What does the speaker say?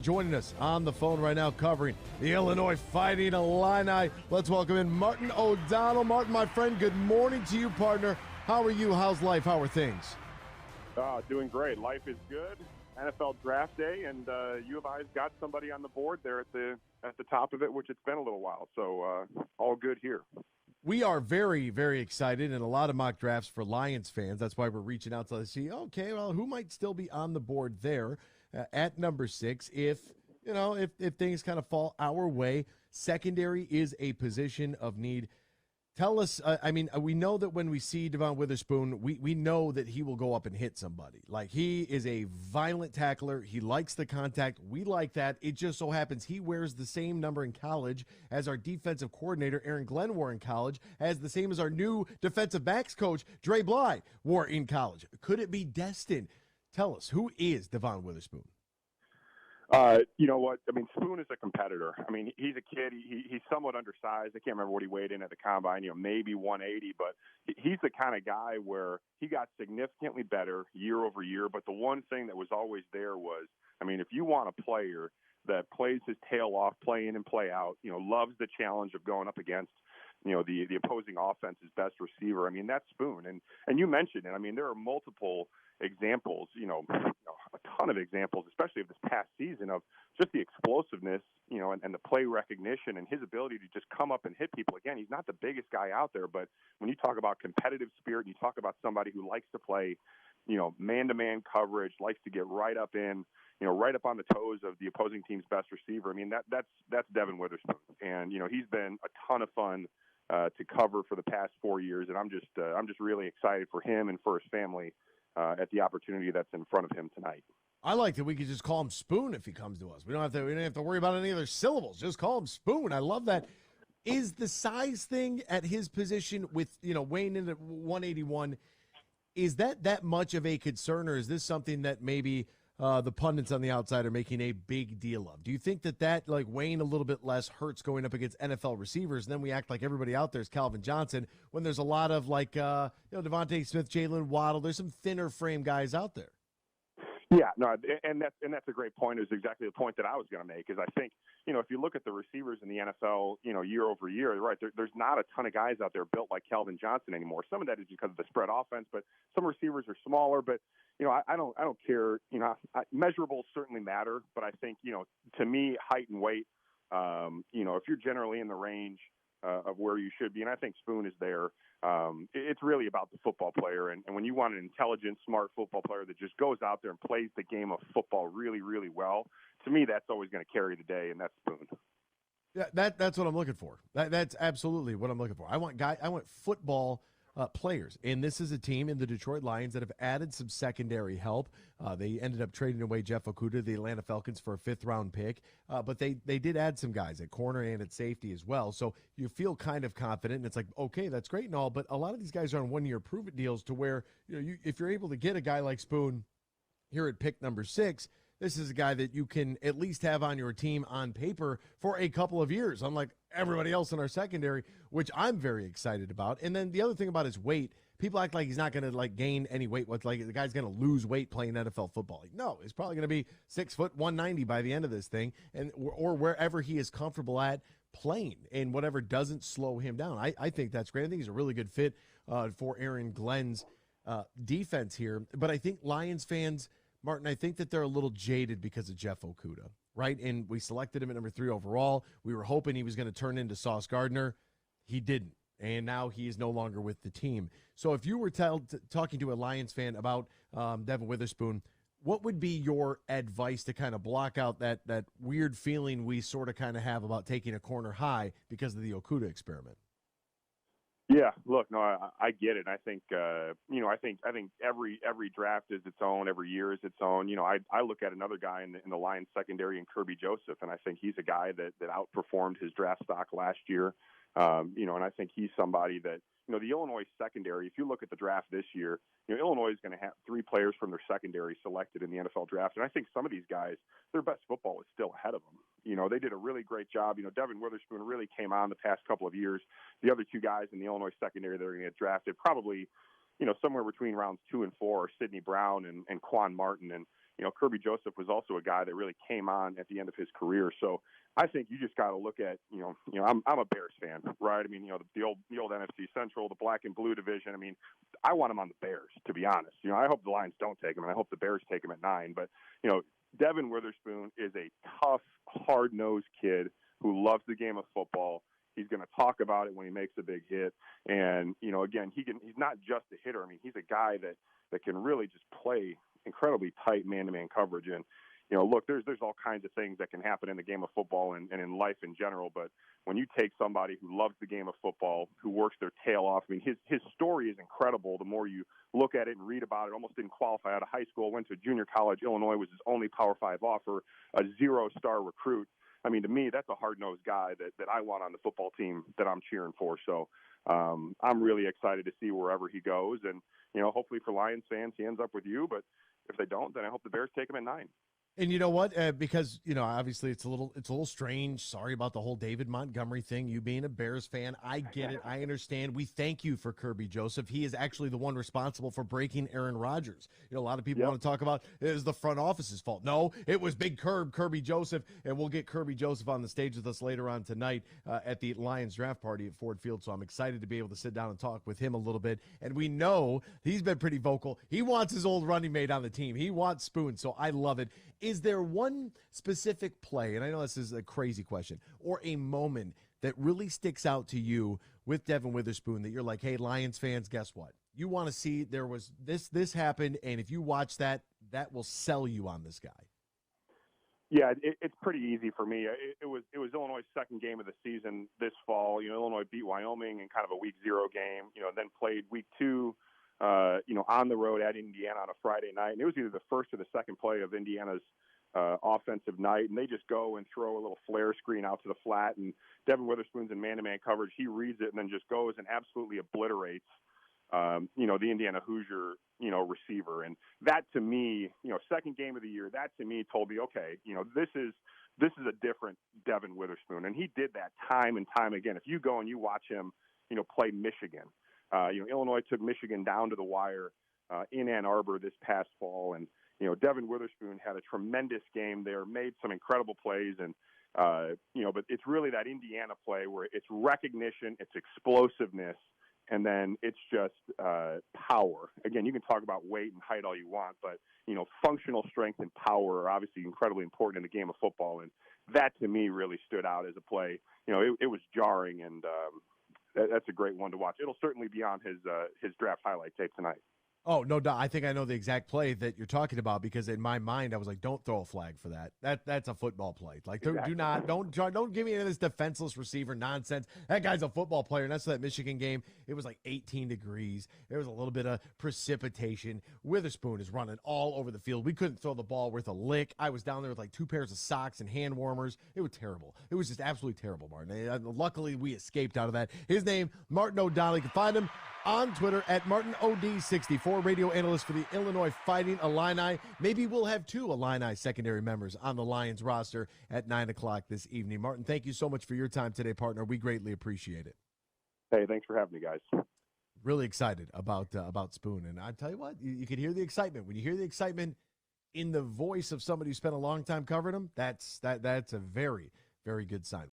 Joining us on the phone right now covering the Illinois Fighting Illini. Let's welcome in Martin O'Donnell. Martin, my friend, good morning to you, partner. How are you? How's life? How are things? Doing great. Life is good. NFL draft day, and U of I's got somebody on the board there at the top of it, which it's been a little while. So all good here. We are very, very excited, and a lot of mock drafts for Lions fans. That's why we're reaching out to see, okay, well, who might still be on the board there at number 6 if things kind of fall our way. Secondary is a position of need. Tell us, we know that when we see Devon Witherspoon, we know that he will go up and hit somebody. Like, he is a violent tackler. He likes the contact. We like that. It just so happens he wears the same number in college as our defensive coordinator, Aaron Glenn, wore in college, as the same as our new defensive backs coach, Dre Bly, wore in college. Could it be destined? Tell us, who is Devon Witherspoon? You know what? I mean, Spoon is a competitor. I mean, he's a kid. He's somewhat undersized. I can't remember what he weighed in at the combine, maybe 180, but he's the kind of guy where he got significantly better year over year. But the one thing that was always there was, I mean, if you want a player that plays his tail off, play in and play out, loves the challenge of going up against, the opposing offense's best receiver, I mean, that's Spoon. And you mentioned it. I mean, there are multiple examples, a ton of examples, especially of this past season, of just the explosiveness, and the play recognition and his ability to just come up and hit people. Again, he's not the biggest guy out there, but when you talk about competitive spirit, and you talk about somebody who likes to play, man-to-man coverage, likes to get right up in, right up on the toes of the opposing team's best receiver. I mean, that's Devon Witherspoon, and he's been a ton of fun to cover for the past 4 years, and I'm just really excited for him and for his family at the opportunity that's in front of him tonight. I like that we could just call him Spoon if he comes to us. We don't have to worry about any other syllables. Just call him Spoon. I love that. Is the size thing at his position with weighing in at 181? Is that much of a concern, or is this something that maybe the pundits on the outside are making a big deal of? Do you think that like weighing a little bit less hurts going up against NFL receivers, and then we act like everybody out there is Calvin Johnson when there's a lot of like Devontae Smith, Jalen Waddle, there's some thinner frame guys out there? Yeah, no, and that's a great point. Is exactly the point that I was going to make. Is I think if you look at the receivers in the NFL, year over year, right, there's not a ton of guys out there built like Calvin Johnson anymore. Some of that is because of the spread offense, but some receivers are smaller. But I don't care. Measurables certainly matter, but I think to me, height and weight. If you're generally in the range of where you should be, and I think Spoon is there. It's really about the football player, and when you want an intelligent, smart football player that just goes out there and plays the game of football really, really well, to me, that's always going to carry the day, and that's Spoon. Yeah, that's what I'm looking for. That's absolutely what I'm looking for. I want football players, and this is a team in the Detroit Lions that have added some secondary help. They ended up trading away Jeff Okudah, the Atlanta Falcons, for a 5th-round pick, but they did add some guys at corner and at safety as well, so you feel kind of confident, and it's like, okay, that's great and all, but a lot of these guys are on one-year prove-it deals to where, if you're able to get a guy like Spoon here at pick number 6, this is a guy that you can at least have on your team on paper for a couple of years, unlike everybody else in our secondary, which I'm very excited about. And then the other thing about his weight, people act like he's not going to gain any weight. What's like the guy's going to lose weight playing NFL football? No, he's probably going to be 6 foot 190 by the end of this thing, and or wherever he is comfortable at playing, and whatever doesn't slow him down. I think that's great. I think he's a really good fit for Aaron Glenn's defense here. But I think Lions fans, Martin, I think that they're a little jaded because of Jeff Okudah, right? And we selected him at number 3 overall. We were hoping he was going to turn into Sauce Gardner. He didn't, and now he is no longer with the team. So if you were talking to a Lions fan about Devon Witherspoon, what would be your advice to kind of block out that weird feeling we sort of kind of have about taking a corner high because of the Okudah experiment? Yeah, look, no, I get it. I think, I think every draft is its own, every year is its own. I look at another guy in the Lions secondary in Kirby Joseph, and I think he's a guy that outperformed his draft stock last year. And I think he's somebody that, the Illinois secondary, if you look at the draft this year, Illinois is going to have 3 players from their secondary selected in the NFL draft. And I think some of these guys, their best football is still ahead of them. They did a really great job. Devon Witherspoon really came on the past couple of years. The other 2 guys in the Illinois secondary that are going to get drafted probably, somewhere between rounds 2 and 4 are Sidney Brown and Quan Martin. And, Kirby Joseph was also a guy that really came on at the end of his career. So I think you just got to look at, I'm a Bears fan, right? I mean, the old NFC Central, the black and blue division. I mean, I want him on the Bears, to be honest. I hope the Lions don't take him, and I hope the Bears take him at 9. But, Devon Witherspoon is a tough, hard-nosed kid who loves the game of football. He's going to talk about it when he makes a big hit. And, again, he's not just a hitter. I mean, he's a guy that can really just play incredibly tight man-to-man coverage. And, look, there's all kinds of things that can happen in the game of football and in life in general. But when you take somebody who loves the game of football, who works their tail off, I mean, his story is incredible. The more you look at it and read about it, almost didn't qualify out of high school, went to junior college. Illinois was his only Power 5 offer, a 0-star recruit. I mean, to me, that's a hard-nosed guy that I want on the football team that I'm cheering for. So I'm really excited to see wherever he goes. And, hopefully for Lions fans, he ends up with you. But if they don't, then I hope the Bears take him at 9. And you know what? Because, obviously it's a little strange. Sorry about the whole David Montgomery thing. You being a Bears fan, I get it. I understand. We thank you for Kirby Joseph. He is actually the one responsible for breaking Aaron Rodgers. A lot of people want to talk about it was the front office's fault. No, it was Big Kirby Joseph, and we'll get Kirby Joseph on the stage with us later on tonight at the Lions draft party at Ford Field. So I'm excited to be able to sit down and talk with him a little bit. And we know he's been pretty vocal. He wants his old running mate on the team. He wants Spoon, so I love it. Is there one specific play, and I know this is a crazy question, or a moment that really sticks out to you with Devon Witherspoon that you're like, hey, Lions fans, guess what? You want to see there was this happened, and if you watch that will sell you on this guy? Yeah, it's pretty easy for me. It was Illinois' second game of the season this fall. Illinois beat Wyoming in kind of a week 0 game, then played week 2 on the road at Indiana on a Friday night. And it was either the first or the second play of Indiana's offensive night. And they just go and throw a little flare screen out to the flat. And Devon Witherspoon's in man-to-man coverage. He reads it and then just goes and absolutely obliterates, the Indiana Hoosier, receiver. And that to me, second game of the year, that to me told me, okay, this is a different Devon Witherspoon. And he did that time and time again. If you go and you watch him, play Michigan, Illinois took Michigan down to the wire in Ann Arbor this past fall. And, Devon Witherspoon had a tremendous game there, made some incredible plays. And, but it's really that Indiana play where it's recognition, it's explosiveness, and then it's just power. Again, you can talk about weight and height all you want, but, functional strength and power are obviously incredibly important in the game of football. And that, to me, really stood out as a play. It was jarring, and that's a great one to watch. It'll certainly be on his draft highlight tape tonight. Oh, no doubt. I think I know the exact play that you're talking about because in my mind I was like, don't throw a flag for that. That's a football play. Like, exactly. don't give me any of this defenseless receiver nonsense. That guy's a football player. And that's that Michigan game. It was like 18 degrees. There was a little bit of precipitation. Witherspoon is running all over the field. We couldn't throw the ball worth a lick. I was down there with like 2 pairs of socks and hand warmers. It was terrible. It was just absolutely terrible, Martin. Luckily, we escaped out of that. His name, Martin O'Donnell. You can find him on Twitter at MartinOD64, radio analyst for the Illinois Fighting Illini. Maybe we'll have 2 Illini secondary members on the Lions roster at 9 o'clock this evening. Martin, thank you so much for your time today, partner. We greatly appreciate it. Hey, thanks for having me, guys. Really excited about Spoon. And I tell you what, you can hear the excitement. When you hear the excitement in the voice of somebody who spent a long time covering him, that's a very, very good sign.